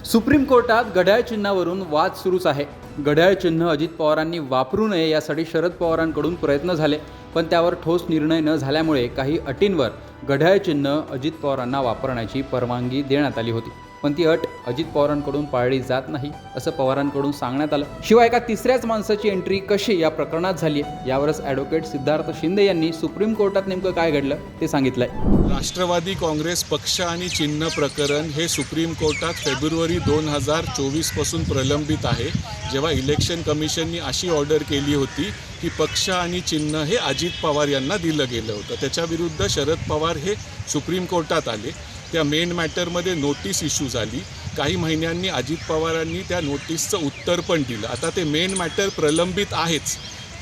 Supreme कोर्टात घड्याळ चिन्हावरून वाद सुरूच आहे. घड्याळ चिन्ह अजित पवारांनी वापरू नये यासाठी शरद पवारांकडून प्रयत्न झाले, पण त्यावर ठोस निर्णय न झाल्यामुळे काही अटींवर घड्याळ चिन्ह अजित पवारांना वापरण्याची परवानगी देण्यात आली होती. पण ती अट अजित पवारांकडून पाळली जात नाही असं पवारांकडून सांगण्यात आलं. शिवाय एका तिसऱ्याच माणसाची एंट्री कशी या प्रकरणात झाली आहे यावरच ॲडव्होकेट सिद्धार्थ शिंदे यांनी सुप्रीम कोर्टात नेमकं काय घडलं ते सांगितलंय. राष्ट्रवादी काँग्रेस पक्ष आणि चिन्ह प्रकरण हे सुप्रीम कोर्टात फेब्रुवारी 2024 पासून प्रलंबित आहे. जेव्हा इलेक्शन कमिशननी अशी ऑर्डर केली होती की पक्ष आणि चिन्ह हे अजित पवार यांना दिलं गेलं होतं, त्याच्याविरुद्ध शरद पवार हे सुप्रीम कोर्टात आले. त्या मेन मॅटरमध्ये नोटीस इश्यू झाली. काही महिन्यांनी अजित पवारांनी त्या नोटीसचं उत्तर पण दिलं. आता ते मेन मॅटर प्रलंबित आहेच,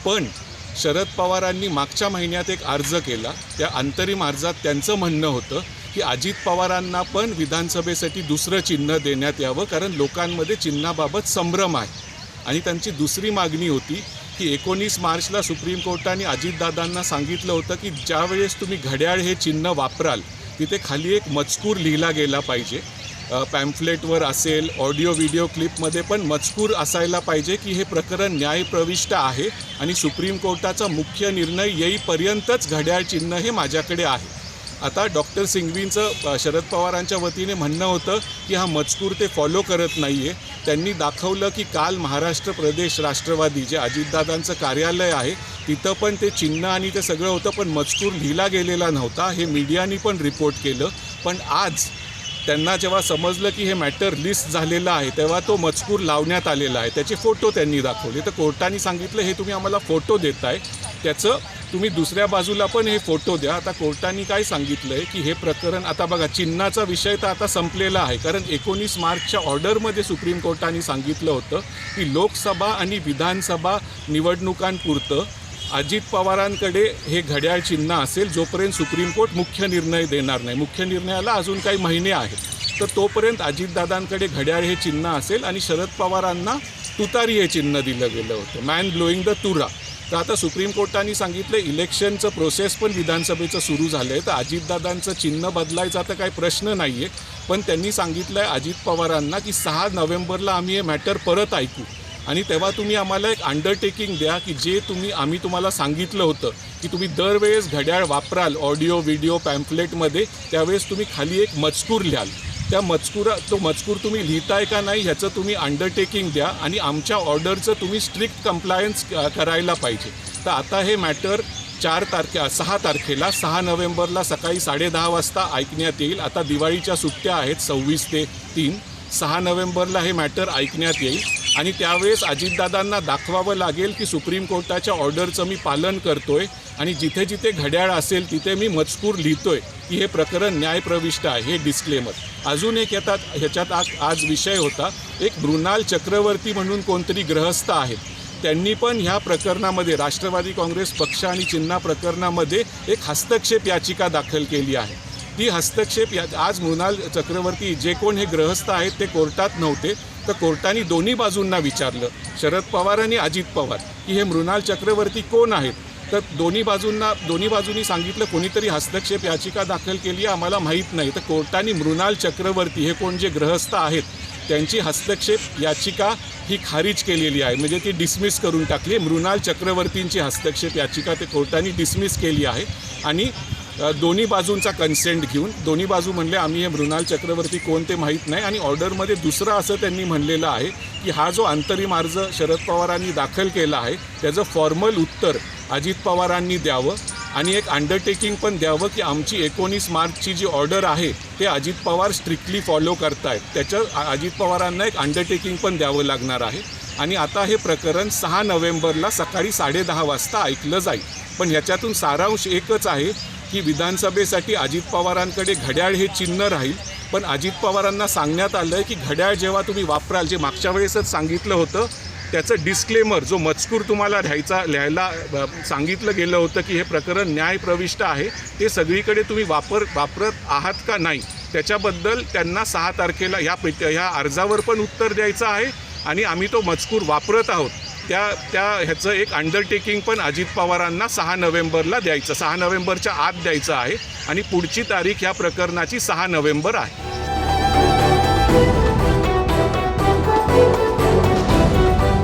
पण शरद पवारांनी मागच्या महिन्यात एक अर्ज केला. त्या अंतरिम अर्जात त्यांचं म्हणणं होतं की अजित पवारांना पण विधानसभेसाठी दुसरं चिन्ह देण्यात यावं, कारण लोकांमध्ये चिन्हाबाबत संभ्रम आहे. आणि त्यांची दुसरी मागणी होती की 19 मार्चला सुप्रीम कोर्टाने अजितदादांना सांगितलं होतं की ज्यावेळेस तुम्ही घड्याळ हे चिन्ह वापराल तिथे खाली एक मजकूर लिहिला गेला पाहिजे. पॅम्फलेटवर असेल, ऑडिओ व्हिडिओ क्लिपमध्ये पण मजकूर असायला पाहिजे की हे प्रकरण न्यायप्रविष्ट आहे आणि सुप्रीम कोर्टाचा मुख्य निर्णय येईपर्यंतच घड्याळ चिन्ह हे माझ्याकडे आहे. आता डॉक्टर सिंघवींचं शरद पवारांच्या वतीने म्हणणं होतं की हा मजकूर ते फॉलो करत नाही आहे. त्यांनी दाखवलं की काल महाराष्ट्र प्रदेश राष्ट्रवादी जे अजितदादांचं कार्यालय आहे तिथं पण ते चिन्ह आणि ते सगळं होतं, पण मजकूर लिहिला गेलेला नव्हता. हे मीडियानी पण रिपोर्ट केलं. पण आज त्यांना जेव्हा समजलं की हे मॅटर लिस्ट झालेलं आहे तेव्हा तो मजकूर लावण्यात आलेला आहे. त्याचे फोटो त्यांनी दाखवले. तर कोर्टाने सांगितलं हे तुम्ही आम्हाला फोटो देताय, त्याचं तुम्ही दुसऱ्या बाजूला पण हे फोटो द्या. आता कोर्टाने काय सांगितलं आहे की हे प्रकरण आता बघा, चिन्हाचा विषय तर आता संपलेला आहे, कारण 19 मार्चच्या ऑर्डरमध्ये सुप्रीम कोर्टाने सांगितलं होतं की लोकसभा आणि विधानसभा निवडणुकांपुरतं अजित पवारांकडे हे घड्याळ चिन्ह असेल जोपर्यंत सुप्रीम कोर्ट मुख्य निर्णय देणार नाही. मुख्य निर्णयाला अजून काही महिने आहेत, तर तोपर्यंत अजितदादांकडे घड्याळ हे चिन्ह असेल आणि शरद पवारांना तुतारी हे चिन्ह दिलं गेलं होतं, मॅन ब्लोईंग द तुरा. तर आता सुप्रीम कोर्टाने सांगितलं इलेक्शनचं प्रोसेस पण विधानसभेचं सुरू झालं आहे, तर अजितदादांचं चिन्ह बदलायचा तर काही प्रश्न नाही आहे. पण त्यांनी सांगितलं आहे अजित पवारांना की 6 नोव्हेंबरला आम्ही हे मॅटर परत ऐकू आणि तेव्हा तुम्ही आम्हाला एक अंडरटेकिंग द्या की जे आम्ही तुम्हाला सांगितलं होतं की तुम्ही दरवेळेस घड्याळ वापराल ऑडिओ व्हिडिओ पॅम्फलेटमध्ये, त्यावेळेस तुम्ही खाली एक मजकूर लिहाल. त्या तो मजकूर तुम्ही लिहिताय का नाही ह्याचं तुम्ही अंडरटेकिंग द्या आणि आमच्या ऑर्डरचं तुम्ही स्ट्रिक्ट कंप्लायन्स करायला पाहिजे. तर आता हे मॅटर 6 तारखेला 6 नोव्हेंबरला सकाळी 10:30 वाजता ऐकण्यात येईल. आता दिवाळीच्या सुट्ट्या आहेत 26 ते 3. 6 नोव्हेंबरला हे मॅटर ऐकण्यात येईल आणि त्यावेळेस अजितदादांना दाखवावं लागेल की सुप्रीम कोर्टाच्या ऑर्डरचं मी पालन करतोय आणि जिथे जिथे घड्याळ असेल तिथे मी मजकूर लिहितोय की हे प्रकरण न्यायप्रविष्ट आहे, हे डिस्क्लेमर. अजून एक ह्याच्यात आज विषय होता, एक मृणाल चक्रवर्ती म्हणून कोणतरी गृहस्थ आहेत, त्यांनी पण ह्या प्रकरणामध्ये राष्ट्रवादी काँग्रेस पक्ष आणि चिन्ह प्रकरणामध्ये एक हस्तक्षेप याचिका दाखल केली आहे. ती हस्तक्षेप आज मृणाल चक्रवर्ती जे कोण हे गृहस्थ आहेत ते कोर्टात नव्हते, तर कोर्टाने दोन्ही बाजूंना विचारलं, शरद पवार आणि अजित पवार, की हे मृणाल चक्रवर्ती कोण आहेत. तर दोन्ही बाजूंनी सांगितलं कोणीतरी हस्तक्षेप याचिका दाखल केली आहे, आम्हाला माहीत नाही. तर कोर्टाने मृणाल चक्रवर्ती हे कोण जे गृहस्थ आहेत त्यांची हस्तक्षेप याचिका ही खारिज केलेली आहे, म्हणजे ती डिसमिस करून टाकली. मृणाल चक्रवर्तींची हस्तक्षेप याचिका ते कोर्टाने डिसमिस केली आहे आणि दोन्ही बाजूंचा कन्सेंट घेऊन दोन्ही बाजू म्हणले आम्ही हे मृणाल चक्रवर्ती कोण ते माहीत नाही. आणि ऑर्डरमध्ये दुसरं असं त्यांनी म्हणलेलं आहे की हा जो अंतरिम अर्ज शरद पवारांनी दाखल केला आहे त्याचं फॉर्मल उत्तर अजित पवारांनी द्यावं आणि एक अंडरटेकिंग पण द्यावं की आमची 19 मार्चची जी ऑर्डर आहे ते अजित पवार स्ट्रिक्टली फॉलो करतायत. त्याचं अजित पवारांना एक अंडरटेकिंग पण द्यावं लागणार आहे. आणि आता हे प्रकरण 6 नोव्हेंबरला सकाळी 10:30 वाजता ऐकलं जाईल. पण ह्याच्यातून सारांश एकच आहे की विधानसभेसाठी अजित पवारांकडे घड्याळ हे चिन्ह राहील, पण अजित पवारांना सांगण्यात आलं आहे की घड्याळ जेव्हा तुम्ही वापराल, जे मागच्या वेळेसच सांगितलं होतं त्याचं डिस्क्लेमर जो मजकूर तुम्हाला लिहायला सांगितलं गेलं होतं की हे प्रकरण न्यायप्रविष्ट आहे, ते सगळीकडे तुम्ही वापरत आहात का नाही त्याच्याबद्दल त्यांना 6 तारखेला ह्या अर्जावर पण उत्तर द्यायचं आहे आणि आम्ही तो मजकूर वापरत आहोत ह्याचं एक अंडरटेकिंग पण अजित पवारांना 6 नोव्हेंबरला द्यायचं, 6 नोव्हेंबरच्या आत द्यायचं आहे आणि पुढची तारीख ह्या प्रकरणाची 6 नोव्हेंबर आहे.